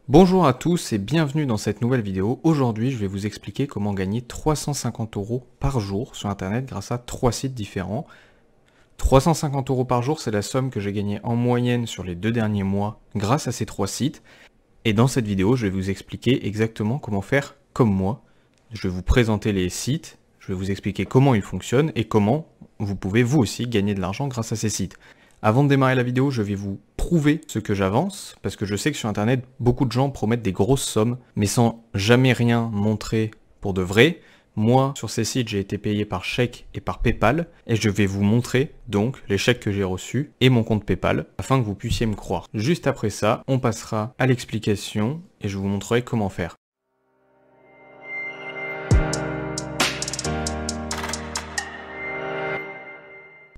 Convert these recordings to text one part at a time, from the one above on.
Bonjour à tous et bienvenue dans cette nouvelle vidéo. Aujourd'hui, je vais vous expliquer comment gagner 350 € par jour sur internet grâce à 3 sites différents. 350 € par jour, c'est la somme que j'ai gagnée en moyenne sur les 2 derniers mois grâce à ces 3 sites. Et dans cette vidéo, je vais vous expliquer exactement comment faire comme moi. Je vais vous présenter les sites, je vais vous expliquer comment ils fonctionnent et comment vous pouvez vous aussi gagner de l'argent grâce à ces sites. Avant de démarrer la vidéo, je vais vous prouver ce que j'avance, parce que je sais que sur internet, beaucoup de gens promettent des grosses sommes, mais sans jamais rien montrer pour de vrai. Moi, sur ces sites, j'ai été payé par chèque et par PayPal, et je vais vous montrer donc les chèques que j'ai reçus et mon compte PayPal, afin que vous puissiez me croire. Juste après ça, on passera à l'explication, et je vous montrerai comment faire.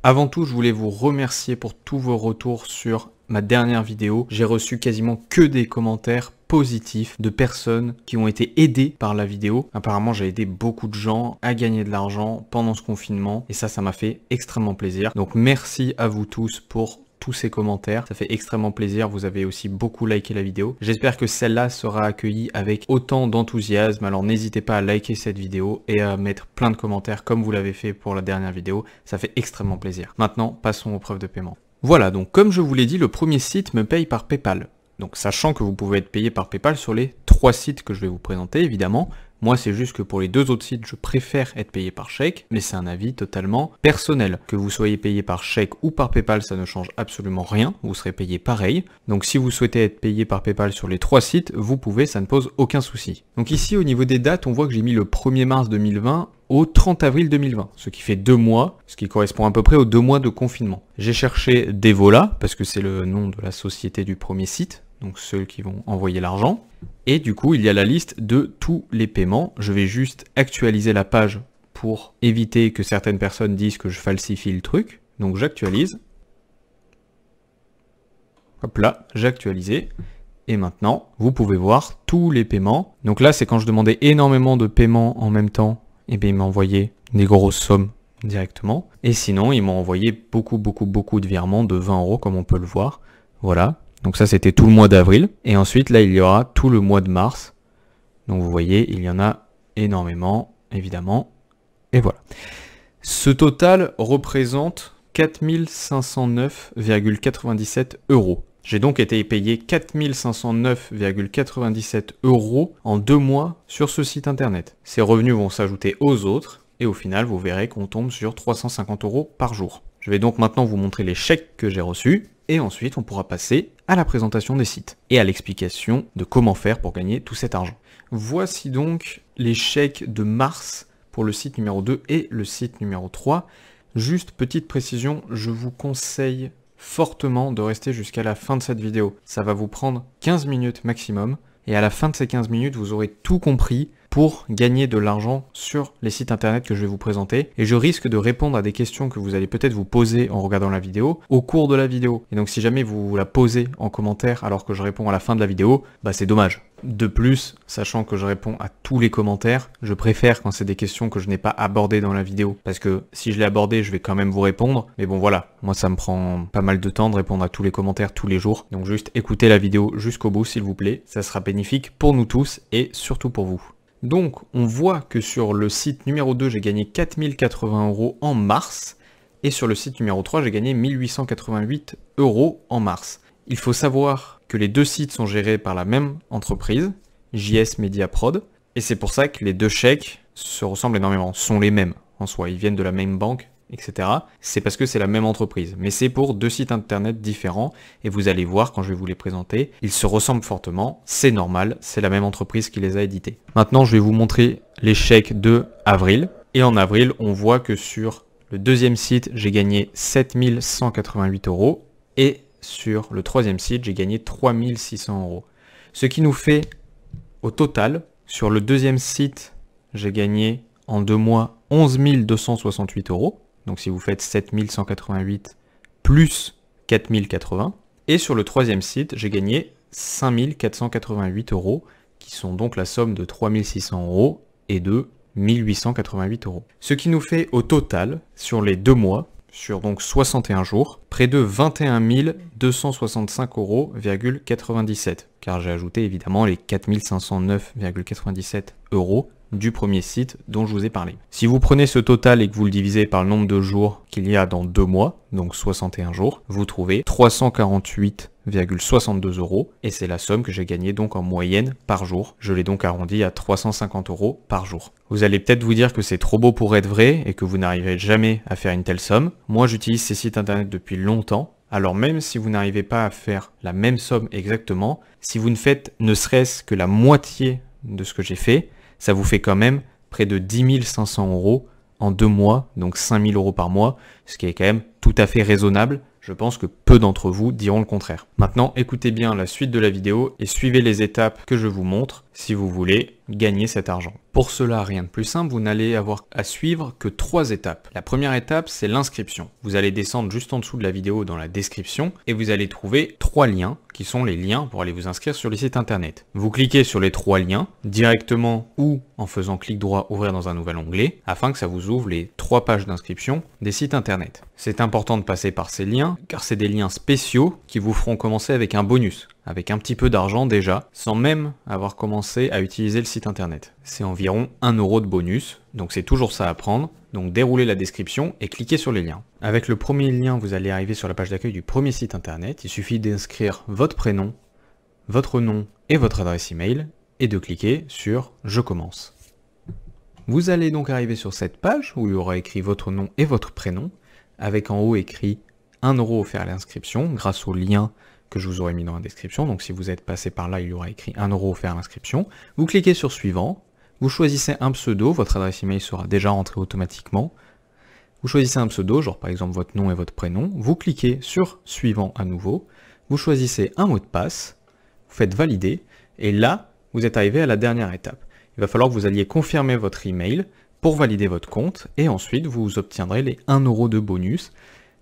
Avant tout, je voulais vous remercier pour tous vos retours sur ma dernière vidéo. J'ai reçu quasiment que des commentaires positifs de personnes qui ont été aidées par la vidéo. Apparemment, j'ai aidé beaucoup de gens à gagner de l'argent pendant ce confinement et ça m'a fait extrêmement plaisir. Donc merci à vous tous pour tous ces commentaires, ça fait extrêmement plaisir, vous avez aussi beaucoup liké la vidéo. J'espère que celle-là sera accueillie avec autant d'enthousiasme, alors n'hésitez pas à liker cette vidéo et à mettre plein de commentaires comme vous l'avez fait pour la dernière vidéo, ça fait extrêmement plaisir. Maintenant, passons aux preuves de paiement. Voilà, donc comme je vous l'ai dit, le premier site me paye par PayPal. Donc sachant que vous pouvez être payé par PayPal sur les 3 sites que je vais vous présenter, évidemment. Moi, c'est juste que pour les 2 autres sites, je préfère être payé par chèque, mais c'est un avis totalement personnel. Que vous soyez payé par chèque ou par PayPal, ça ne change absolument rien, vous serez payé pareil. Donc si vous souhaitez être payé par PayPal sur les 3 sites, vous pouvez, ça ne pose aucun souci. Donc ici, au niveau des dates, on voit que j'ai mis le 1er mars 2020 au 30 avril 2020, ce qui fait 2 mois, ce qui correspond à peu près aux 2 mois de confinement. J'ai cherché Devola, parce que c'est le nom de la société du premier site, donc ceux qui vont envoyer l'argent. Et du coup, il y a la liste de tous les paiements. Je vais juste actualiser la page pour éviter que certaines personnes disent que je falsifie le truc. Donc j'actualise. Hop là, j'ai actualisé. Et maintenant, vous pouvez voir tous les paiements. Donc là, c'est quand je demandais énormément de paiements en même temps. Et bien, il m'a envoyé des grosses sommes directement. Et sinon, il m'a envoyé beaucoup de virements de 20 € comme on peut le voir. Voilà. Donc ça, c'était tout le mois d'avril. Et ensuite, là, il y aura tout le mois de mars. Donc vous voyez, il y en a énormément, évidemment. Et voilà. Ce total représente 4 509,97 €. J'ai donc été payé 4 509,97 € en 2 mois sur ce site internet. Ces revenus vont s'ajouter aux autres. Et au final, vous verrez qu'on tombe sur 350 € par jour. Je vais donc maintenant vous montrer les chèques que j'ai reçus. Et ensuite, on pourra passer à la présentation des sites et à l'explication de comment faire pour gagner tout cet argent. Voici donc les chèques de mars pour le site numéro 2 et le site numéro 3. Juste petite précision, je vous conseille fortement de rester jusqu'à la fin de cette vidéo. Ça va vous prendre 15 minutes maximum et à la fin de ces 15 minutes, vous aurez tout compris pour gagner de l'argent sur les sites internet que je vais vous présenter. Et je risque de répondre à des questions que vous allez peut-être vous poser en regardant la vidéo au cours de la vidéo. Et donc si jamais vous la posez en commentaire alors que je réponds à la fin de la vidéo, bah c'est dommage. De plus, sachant que je réponds à tous les commentaires, je préfère quand c'est des questions que je n'ai pas abordées dans la vidéo. Parce que si je l'ai abordé, je vais quand même vous répondre. Mais bon voilà, moi ça me prend pas mal de temps de répondre à tous les commentaires tous les jours. Donc juste écoutez la vidéo jusqu'au bout s'il vous plaît. Ça sera bénéfique pour nous tous et surtout pour vous. Donc, on voit que sur le site numéro 2, j'ai gagné 4 080 € en mars, et sur le site numéro 3, j'ai gagné 1 888 € en mars. Il faut savoir que les 2 sites sont gérés par la même entreprise, JS Media Prod, et c'est pour ça que les 2 chèques se ressemblent énormément, sont les mêmes en soi, ils viennent de la même banque, etc. C'est parce que c'est la même entreprise, mais c'est pour 2 sites internet différents, et vous allez voir quand je vais vous les présenter, ils se ressemblent fortement, c'est normal, c'est la même entreprise qui les a édités. Maintenant, je vais vous montrer les chèques de avril, et en avril, on voit que sur le 2e site, j'ai gagné 7 188 €, et sur le 3e site, j'ai gagné 3 600 €. Ce qui nous fait, au total, sur le 2e site, j'ai gagné en 2 mois 11 268 €. Donc si vous faites 7188 plus 4080. Et sur le 3e site, j'ai gagné 5488 €, qui sont donc la somme de 3600 € et de 1888 €. Ce qui nous fait au total, sur les 2 mois, sur donc 61 jours, près de 21 265,97 €, car j'ai ajouté évidemment les 4 509,97 € du premier site dont je vous ai parlé. Si vous prenez ce total et que vous le divisez par le nombre de jours qu'il y a dans 2 mois, donc 61 jours, vous trouvez 348,62 € et c'est la somme que j'ai gagnée donc en moyenne par jour. Je l'ai donc arrondi à 350 € par jour. Vous allez peut-être vous dire que c'est trop beau pour être vrai et que vous n'arriverez jamais à faire une telle somme. Moi j'utilise ces sites internet depuis longtemps. Alors même si vous n'arrivez pas à faire la même somme exactement, si vous ne faites ne serait-ce que la moitié de ce que j'ai fait, ça vous fait quand même près de 10 500 € en 2 mois, donc 5 000 € par mois, ce qui est quand même tout à fait raisonnable. Je pense que peu d'entre vous diront le contraire. Maintenant, écoutez bien la suite de la vidéo et suivez les étapes que je vous montre si vous voulez gagner cet argent. Pour cela, rien de plus simple, vous n'allez avoir à suivre que 3 étapes. La première étape, c'est l'inscription. Vous allez descendre juste en dessous de la vidéo dans la description et vous allez trouver 3 liens qui sont les liens pour aller vous inscrire sur les sites internet. Vous cliquez sur les 3 liens directement ou en faisant clic droit ouvrir dans un nouvel onglet afin que ça vous ouvre les 3 pages d'inscription des sites internet. C'est important de passer par ces liens car c'est des liens spéciaux qui vous feront commencer avec un bonus, avec un petit peu d'argent déjà, sans même avoir commencé à utiliser le site internet. C'est environ 1 € de bonus, donc c'est toujours ça à prendre. Donc déroulez la description et cliquez sur les liens. Avec le premier lien, vous allez arriver sur la page d'accueil du premier site internet. Il suffit d'inscrire votre prénom, votre nom et votre adresse email et de cliquer sur « Je commence ». Vous allez donc arriver sur cette page où il y aura écrit votre nom et votre prénom, avec en haut écrit 1 € offert à l'inscription grâce au lien que je vous aurai mis dans la description. Donc si vous êtes passé par là, il y aura écrit 1 € offert à l'inscription. Vous cliquez sur suivant, vous choisissez un pseudo, votre adresse email sera déjà rentrée automatiquement. Vous choisissez un pseudo, genre par exemple votre nom et votre prénom, vous cliquez sur suivant à nouveau, vous choisissez un mot de passe, vous faites valider, et là, vous êtes arrivé à la dernière étape. Il va falloir que vous alliez confirmer votre email pour valider votre compte, et ensuite vous obtiendrez les 1 € de bonus.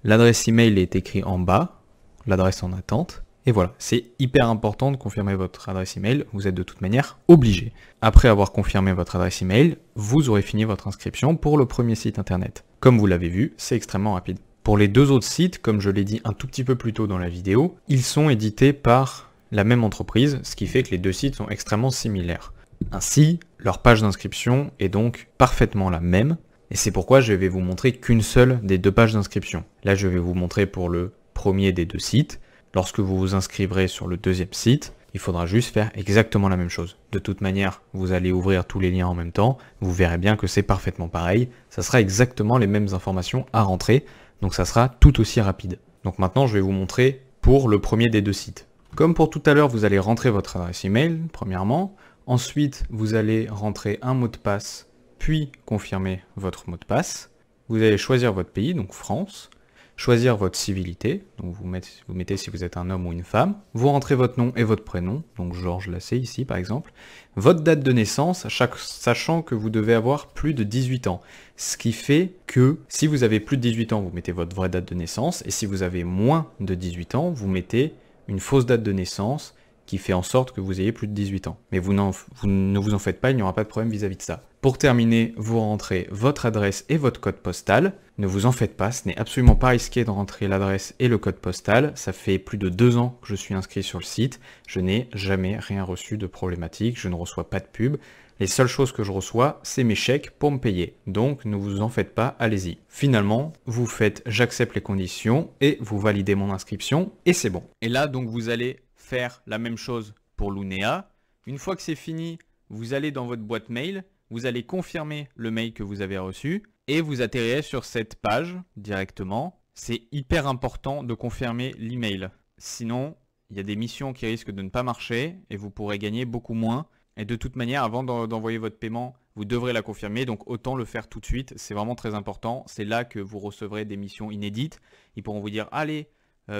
L'adresse email est écrite en bas, l'adresse en attente, et voilà, c'est hyper important de confirmer votre adresse email, vous êtes de toute manière obligé. Après avoir confirmé votre adresse email, vous aurez fini votre inscription pour le premier site internet. Comme vous l'avez vu, c'est extrêmement rapide. Pour les 2 autres sites, comme je l'ai dit un tout petit peu plus tôt dans la vidéo, ils sont édités par la même entreprise, ce qui fait que les 2 sites sont extrêmement similaires. Ainsi, leur page d'inscription est donc parfaitement la même, et c'est pourquoi je vais vous montrer qu'une seule des 2 pages d'inscription. Là, je vais vous montrer pour le premier des 2 sites. Lorsque vous vous inscrivrez sur le deuxième site, il faudra juste faire exactement la même chose. De toute manière, vous allez ouvrir tous les liens en même temps, vous verrez bien que c'est parfaitement pareil, ça sera exactement les mêmes informations à rentrer, donc ça sera tout aussi rapide. Donc maintenant, je vais vous montrer pour le premier des 2 sites. Comme pour tout à l'heure, vous allez rentrer votre adresse email, premièrement. Ensuite, vous allez rentrer un mot de passe, puis confirmer votre mot de passe. Vous allez choisir votre pays, donc France. Choisir votre civilité, donc vous mettez si vous êtes un homme ou une femme. Vous rentrez votre nom et votre prénom, donc Georges Lassé ici par exemple. Votre date de naissance, sachant que vous devez avoir plus de 18 ans. Ce qui fait que si vous avez plus de 18 ans, vous mettez votre vraie date de naissance. Et si vous avez moins de 18 ans, vous mettez une fausse date de naissance qui fait en sorte que vous ayez plus de 18 ans. Mais vous ne vous en faites pas, il n'y aura pas de problème vis-à-vis de ça. Pour terminer, vous rentrez votre adresse et votre code postal. Ne vous en faites pas, ce n'est absolument pas risqué de rentrer l'adresse et le code postal. Ça fait plus de 2 ans que je suis inscrit sur le site. Je n'ai jamais rien reçu de problématique, je ne reçois pas de pub. Les seules choses que je reçois, c'est mes chèques pour me payer. Donc ne vous en faites pas, allez-y. Finalement, vous faites j'accepte les conditions et vous validez mon inscription et c'est bon. Et là, donc vous allez faire la même chose pour Lunea. Une fois que c'est fini, vous allez dans votre boîte mail, vous allez confirmer le mail que vous avez reçu et vous atterrirez sur cette page directement. C'est hyper important de confirmer l'email. Sinon, il y a des missions qui risquent de ne pas marcher et vous pourrez gagner beaucoup moins. Et de toute manière, avant d'envoyer votre paiement, vous devrez la confirmer. Donc autant le faire tout de suite. C'est vraiment très important. C'est là que vous recevrez des missions inédites. Ils pourront vous dire, allez,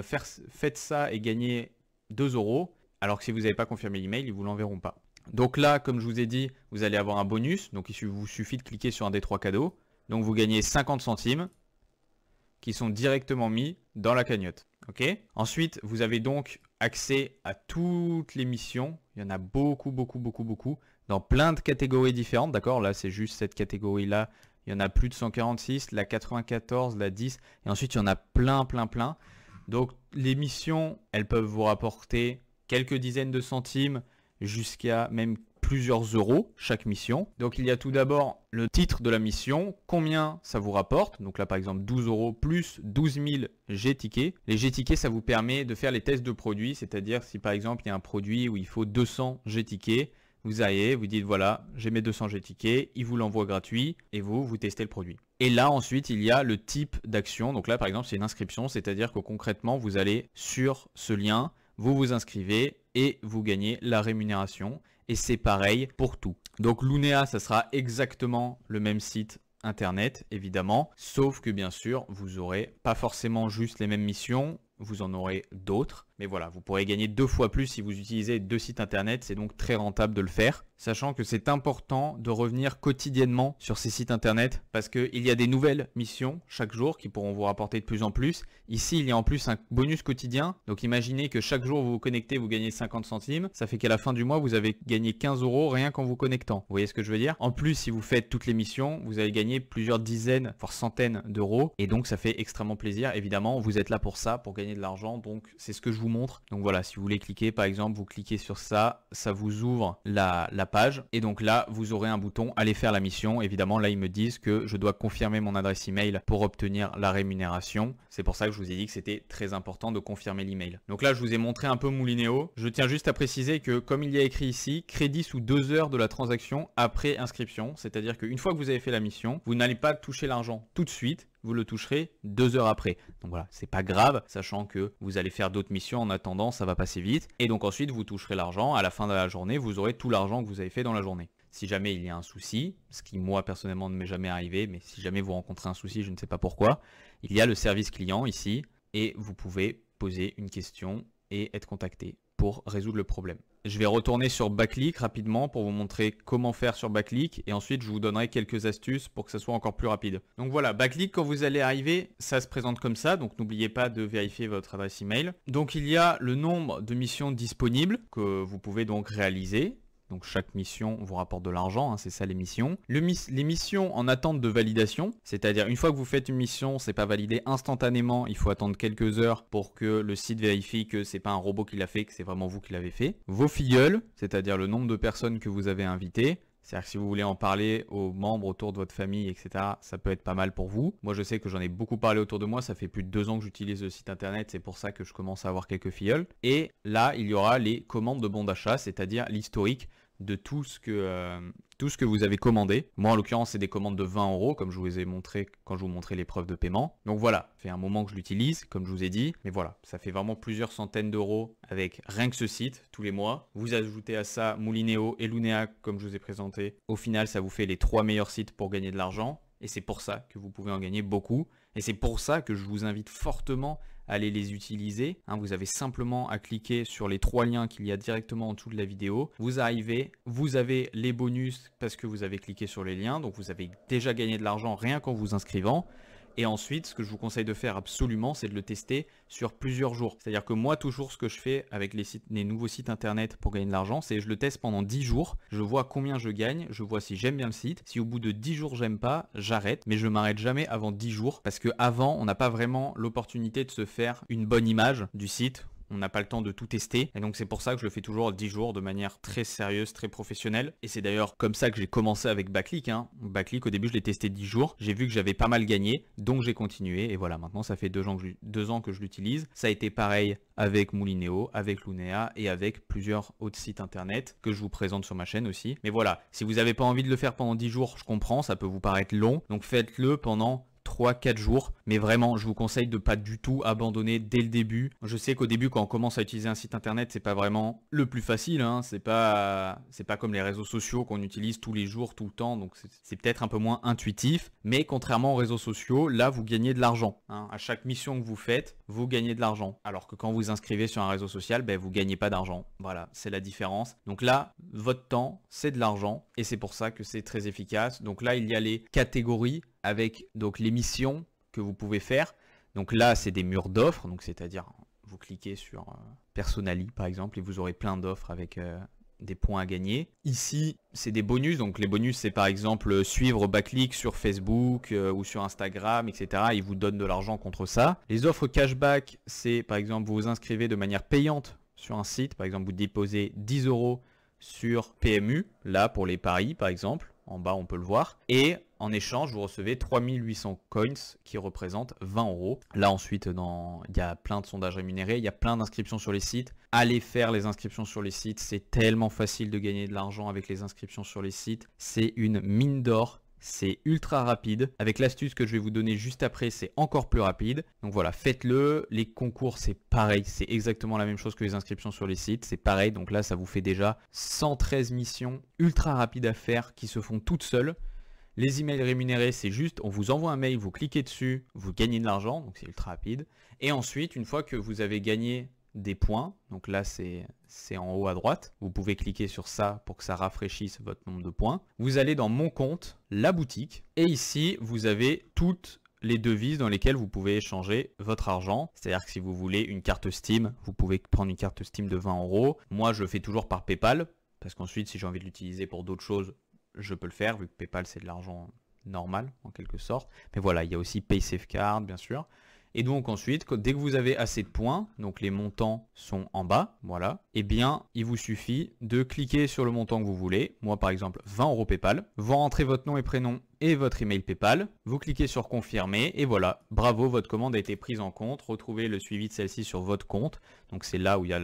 faites ça et gagnez 2 €. Alors que si vous n'avez pas confirmé l'email, ils ne vous l'enverront pas. Donc là, comme je vous ai dit, vous allez avoir un bonus. Donc il vous suffit de cliquer sur un des 3 cadeaux. Donc vous gagnez 50 centimes qui sont directement mis dans la cagnotte. Okay. Ensuite, vous avez donc accès à toutes les missions. Il y en a beaucoup, beaucoup, beaucoup, beaucoup, dans plein de catégories différentes. D'accord. Là, c'est juste cette catégorie-là il y en a plus de 146, la 94, la 10, et ensuite il y en a plein. Donc les missions, elles peuvent vous rapporter quelques dizaines de centimes jusqu'à même plusieurs euros chaque mission. Donc il y a tout d'abord le titre de la mission, combien ça vous rapporte. Donc là par exemple 12 euros plus 12 000 G-tickets. Les G-tickets, ça vous permet de faire les tests de produits, c'est-à-dire si par exemple il y a un produit où il faut 200 G-tickets, vous arrivez, vous dites voilà, j'ai mes 200 G-tickets, il vous l'envoie gratuit et vous testez le produit. Et là ensuite il y a le type d'action. Donc là par exemple c'est une inscription, c'est-à-dire que concrètement vous allez sur ce lien, vous vous inscrivez et vous gagnez la rémunération. Et c'est pareil pour tout. Donc Lunea, ça sera exactement le même site internet, évidemment. Sauf que bien sûr, vous aurez pas forcément juste les mêmes missions, vous en aurez d'autres. Mais voilà, vous pourrez gagner 2 fois plus si vous utilisez 2 sites internet. C'est donc très rentable de le faire. Sachant que c'est important de revenir quotidiennement sur ces sites internet parce qu'il y a des nouvelles missions chaque jour qui pourront vous rapporter de plus en plus. Ici, il y a en plus un bonus quotidien. Donc imaginez que chaque jour vous vous connectez, vous gagnez 50 centimes. Ça fait qu'à la fin du mois, vous avez gagné 15 euros rien qu'en vous connectant. Vous voyez ce que je veux dire? En plus, si vous faites toutes les missions, vous allez gagner plusieurs dizaines, voire centaines d'euros. Et donc, ça fait extrêmement plaisir. Évidemment, vous êtes là pour ça, pour gagner de l'argent. Donc, c'est ce que je vous montre. Donc voilà, si vous voulez cliquer, par exemple, vous cliquez sur ça, ça vous ouvre la page. Et donc là, vous aurez un bouton aller faire la mission. Évidemment, là, ils me disent que je dois confirmer mon adresse email pour obtenir la rémunération. C'est pour ça que je vous ai dit que c'était très important de confirmer l'email. Donc là, je vous ai montré un peu Moulineo. Je tiens juste à préciser que comme il y a écrit ici, crédit sous 2 heures de la transaction après inscription. C'est-à-dire qu'une fois que vous avez fait la mission, vous n'allez pas toucher l'argent tout de suite. Vous le toucherez 2 heures après. Donc voilà, c'est pas grave, sachant que vous allez faire d'autres missions en attendant, ça va passer vite. Et donc ensuite, vous toucherez l'argent. À la fin de la journée, vous aurez tout l'argent que vous avez fait dans la journée. Si jamais il y a un souci, ce qui moi personnellement ne m'est jamais arrivé, mais si jamais vous rencontrez un souci, je ne sais pas pourquoi, il y a le service client ici et vous pouvez poser une question et être contacté pour résoudre le problème. Je vais retourner sur Backleak rapidement pour vous montrer comment faire sur Backleak et ensuite je vous donnerai quelques astuces pour que ça soit encore plus rapide. Donc voilà, Backleak, quand vous allez arriver, ça se présente comme ça, donc n'oubliez pas de vérifier votre adresse email. Donc il y a le nombre de missions disponibles que vous pouvez donc réaliser. Donc chaque mission vous rapporte de l'argent, hein, c'est ça les missions. Les missions en attente de validation, c'est-à-dire une fois que vous faites une mission, c'est pas validé instantanément, il faut attendre quelques heures pour que le site vérifie que c'est pas un robot qui l'a fait, que c'est vraiment vous qui l'avez fait. Vos filleuls, c'est-à-dire le nombre de personnes que vous avez invitées. C'est-à-dire que si vous voulez en parler aux membres autour de votre famille, etc., ça peut être pas mal pour vous. Moi, je sais que j'en ai beaucoup parlé autour de moi. Ça fait plus de 2 ans que j'utilise le site internet. C'est pour ça que je commence à avoir quelques filleuls. Et là, il y aura les commandes de bons d'achat, c'est-à-dire l'historique de tout ce que vous avez commandé. Moi, en l'occurrence, c'est des commandes de 20 euros, comme je vous ai montré quand je vous montrais les preuves de paiement. Donc voilà, ça fait un moment que je l'utilise, comme je vous ai dit. Mais voilà, ça fait vraiment plusieurs centaines d'euros avec rien que ce site, tous les mois. Vous ajoutez à ça Moulineo et Lunea, comme je vous ai présenté. Au final, ça vous fait les 3 meilleurs sites pour gagner de l'argent. Et c'est pour ça que vous pouvez en gagner beaucoup. Et c'est pour ça que je vous invite fortement à aller les utiliser. Hein, vous avez simplement à cliquer sur les 3 liens qu'il y a directement en dessous de la vidéo. Vous arrivez, vous avez les bonus parce que vous avez cliqué sur les liens. Donc vous avez déjà gagné de l'argent rien qu'en vous inscrivant. Et ensuite, ce que je vous conseille de faire absolument, c'est de le tester sur plusieurs jours. C'est-à-dire que moi, toujours, ce que je fais avec les nouveaux sites internet pour gagner de l'argent, c'est que je le teste pendant 10 jours. Je vois combien je gagne, je vois si j'aime bien le site. Si au bout de 10 jours, j'aime pas, j'arrête. Mais je m'arrête jamais avant 10 jours parce que avant, on n'a pas vraiment l'opportunité de se faire une bonne image du site. On n'a pas le temps de tout tester. Et donc c'est pour ça que je le fais toujours 10 jours de manière très sérieuse, très professionnelle. Et c'est d'ailleurs comme ça que j'ai commencé avec Backleak. Hein. Backleak, au début, je l'ai testé 10 jours. J'ai vu que j'avais pas mal gagné. Donc j'ai continué. Et voilà, maintenant ça fait 2 ans que je l'utilise. Ça a été pareil avec Moulineo, avec Lunea et avec plusieurs autres sites internet que je vous présente sur ma chaîne aussi. Mais voilà, si vous n'avez pas envie de le faire pendant 10 jours, je comprends, ça peut vous paraître long. Donc faites-le pendant 3-4 jours, mais vraiment je vous conseille de pas du tout abandonner dès le début. Je sais qu'au début quand on commence à utiliser un site internet, c'est pas vraiment le plus facile, hein. C'est pas comme les réseaux sociaux qu'on utilise tous les jours, tout le temps, donc c'est peut-être un peu moins intuitif, mais contrairement aux réseaux sociaux, là vous gagnez de l'argent, hein. À chaque mission que vous faites, vous gagnez de l'argent, alors que quand vous inscrivez sur un réseau social, ben vous gagnez pas d'argent. Voilà, c'est la différence. Donc là, votre temps, c'est de l'argent, et c'est pour ça que c'est très efficace. Donc là, il y a les catégories avec donc les missions que vous pouvez faire. Donc là, c'est des murs d'offres, donc c'est-à-dire vous cliquez sur Personali par exemple et vous aurez plein d'offres avec des points à gagner. Ici, c'est des bonus. Donc les bonus, c'est par exemple suivre Backleak sur Facebook ou sur Instagram, etc. Ils vous donnent de l'argent contre ça. Les offres cashback, c'est par exemple vous vous inscrivez de manière payante sur un site. Par exemple, vous déposez 10 € sur PMU, là pour les paris par exemple. En bas, on peut le voir. Et en échange, vous recevez 3800 coins qui représentent 20 €. Là, ensuite, il y a plein de sondages rémunérés, il y a plein d'inscriptions sur les sites. Allez faire les inscriptions sur les sites. C'est tellement facile de gagner de l'argent avec les inscriptions sur les sites. C'est une mine d'or. C'est ultra rapide. Avec l'astuce que je vais vous donner juste après, c'est encore plus rapide. Donc voilà, faites-le. Les concours, c'est pareil. C'est exactement la même chose que les inscriptions sur les sites. C'est pareil. Donc là, ça vous fait déjà 113 missions ultra rapides à faire qui se font toutes seules. Les emails rémunérés, c'est juste, on vous envoie un mail, vous cliquez dessus, vous gagnez de l'argent. Donc c'est ultra rapide. Et ensuite, une fois que vous avez gagné des points, donc là c'est en haut à droite, vous pouvez cliquer sur ça pour que ça rafraîchisse votre nombre de points. Vous allez dans mon compte, la boutique, et ici vous avez toutes les devises dans lesquelles vous pouvez échanger votre argent. C'est-à-dire que si vous voulez une carte Steam, vous pouvez prendre une carte Steam de 20 €. Moi je le fais toujours par PayPal, parce qu'ensuite si j'ai envie de l'utiliser pour d'autres choses, je peux le faire, vu que PayPal c'est de l'argent normal en quelque sorte. Mais voilà, il y a aussi PaySafeCard bien sûr. Et donc ensuite, dès que vous avez assez de points, donc les montants sont en bas, voilà, eh bien, il vous suffit de cliquer sur le montant que vous voulez. Moi, par exemple, 20 € PayPal. Vous rentrez votre nom et prénom et votre email PayPal. Vous cliquez sur confirmer et voilà, bravo, votre commande a été prise en compte. Retrouvez le suivi de celle-ci sur votre compte. Donc c'est là où il y a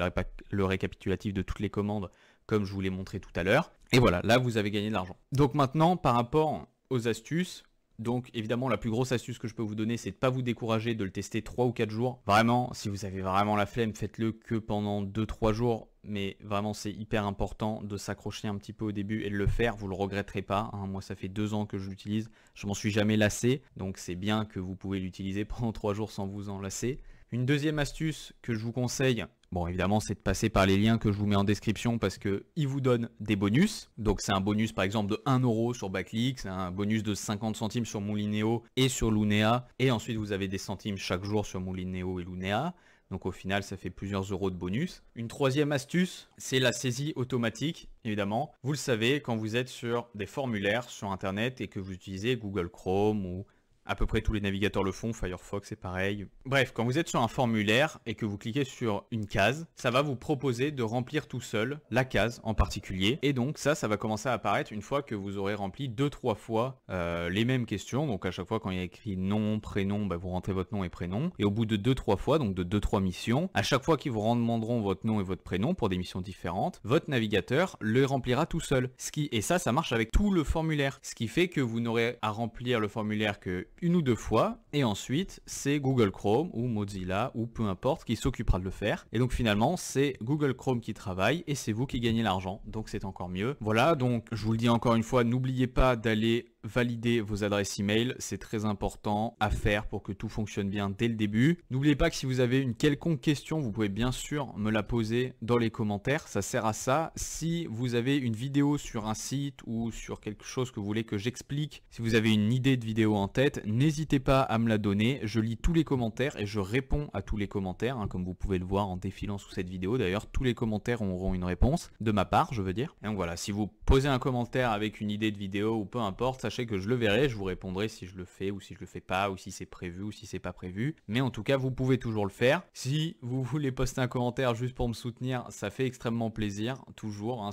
le récapitulatif de toutes les commandes, comme je vous l'ai montré tout à l'heure. Et voilà, là, vous avez gagné de l'argent. Donc maintenant, par rapport aux astuces, donc évidemment la plus grosse astuce que je peux vous donner, c'est de pas vous décourager, de le tester 3 ou 4 jours. Vraiment, si vous avez vraiment la flemme, faites-le que pendant 2-3 jours. Mais vraiment c'est hyper important de s'accrocher un petit peu au début et de le faire, vous le regretterez pas, hein. Moi ça fait 2 ans que je l'utilise, je m'en suis jamais lassé, donc c'est bien que vous pouvez l'utiliser pendant 3 jours sans vous en lasser. Une deuxième astuce que je vous conseille, bon évidemment c'est de passer par les liens que je vous mets en description parce que ils vous donnent des bonus. Donc c'est un bonus par exemple de 1 € sur Backleak, c'est un bonus de 50 centimes sur Moulineo et sur Lunea, et ensuite vous avez des centimes chaque jour sur Moulineo et Lunea. Donc au final, ça fait plusieurs euros de bonus. Une troisième astuce, c'est la saisie automatique, évidemment. Vous le savez, quand vous êtes sur des formulaires sur Internet et que vous utilisez Google Chrome ou à peu près tous les navigateurs le font, Firefox c'est pareil. Bref, quand vous êtes sur un formulaire et que vous cliquez sur une case, ça va vous proposer de remplir tout seul la case en particulier. Et donc ça va commencer à apparaître une fois que vous aurez rempli 2-3 fois les mêmes questions. Donc à chaque fois quand il y a écrit nom, prénom, vous rentrez votre nom et prénom. Et au bout de 2-3 fois, donc de 2-3 missions, à chaque fois qu'ils vous demanderont votre nom et votre prénom pour des missions différentes, votre navigateur le remplira tout seul. Et ça marche avec tout le formulaire. Ce qui fait que vous n'aurez à remplir le formulaire que 1 ou 2 fois, et ensuite c'est Google Chrome ou Mozilla ou peu importe qui s'occupera de le faire. Et donc finalement c'est Google Chrome qui travaille et c'est vous qui gagnez l'argent, donc c'est encore mieux. Voilà, donc je vous le dis encore une fois, n'oubliez pas d'aller valider vos adresses email, c'est très important à faire pour que tout fonctionne bien dès le début. N'oubliez pas que si vous avez une quelconque question, vous pouvez bien sûr me la poser dans les commentaires, ça sert à ça. Si vous avez une vidéo sur un site ou sur quelque chose que vous voulez que j'explique, si vous avez une idée de vidéo en tête, n'hésitez pas à me la donner, je lis tous les commentaires et je réponds à tous les commentaires, hein, comme vous pouvez le voir en défilant sous cette vidéo. D'ailleurs, tous les commentaires auront une réponse, de ma part, je veux dire. Et donc voilà, si vous posez un commentaire avec une idée de vidéo ou peu importe, sachez que je le verrai, je vous répondrai si je le fais ou si je le fais pas, ou si c'est prévu ou si c'est pas prévu. Mais en tout cas, vous pouvez toujours le faire. Si vous voulez poster un commentaire juste pour me soutenir, ça fait extrêmement plaisir, toujours, hein,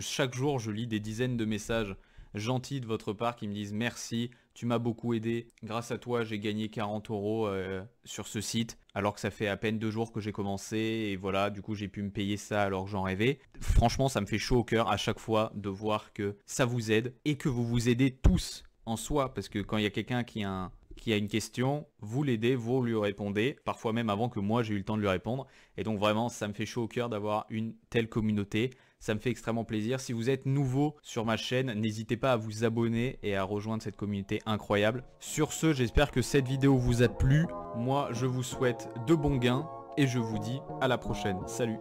chaque jour, je lis des dizaines de messages gentils de votre part qui me disent merci, tu m'as beaucoup aidé, grâce à toi j'ai gagné 40 € sur ce site, alors que ça fait à peine 2 jours que j'ai commencé, et voilà, du coup j'ai pu me payer ça alors que j'en rêvais. Franchement ça me fait chaud au cœur à chaque fois de voir que ça vous aide, et que vous vous aidez tous en soi, parce que quand il y a quelqu'un qui a une question, vous l'aidez, vous lui répondez, parfois même avant que moi j'ai eu le temps de lui répondre, et donc vraiment ça me fait chaud au cœur d'avoir une telle communauté, ça me fait extrêmement plaisir. Si vous êtes nouveau sur ma chaîne, n'hésitez pas à vous abonner et à rejoindre cette communauté incroyable. Sur ce, j'espère que cette vidéo vous a plu, moi je vous souhaite de bons gains, et je vous dis à la prochaine, salut.